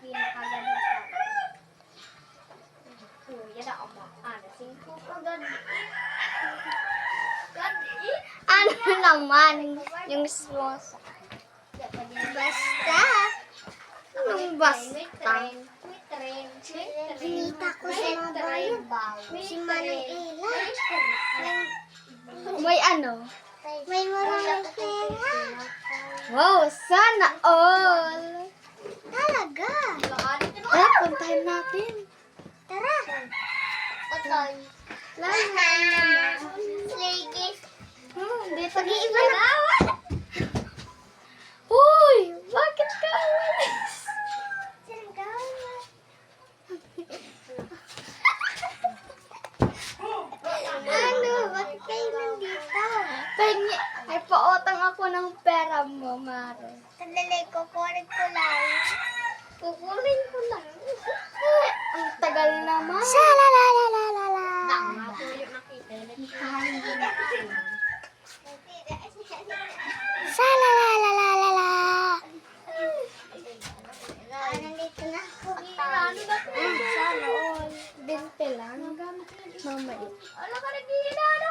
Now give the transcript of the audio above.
pinakaganda sa kuya na ako ano, 5 kagad. Ano naman yung smosa? Basta. Anong basta? May train. Hinita ko sa mga bayan. Si Manang Ella. May ano? May maraming pera. Wow, sana all. Talaga. Tara, puntahan natin. Tara. Otoy. Lahat naman. Ladies. Hindi pag-iiba na. Uy, bakit ka umalis? Ano? Bakit kayo nandito? Pengi, ay pautang ako ng pera mo, Mare. Sandali, kukunin ko lang. Kukunin ko lang. Ang tagal naman. Shalalalalala. Nga po yung nakita. Shalalalalala. Nandito na ako. Ano ba ito? Sana all. 20 lang. Mamaya. Ala ka naghihinala.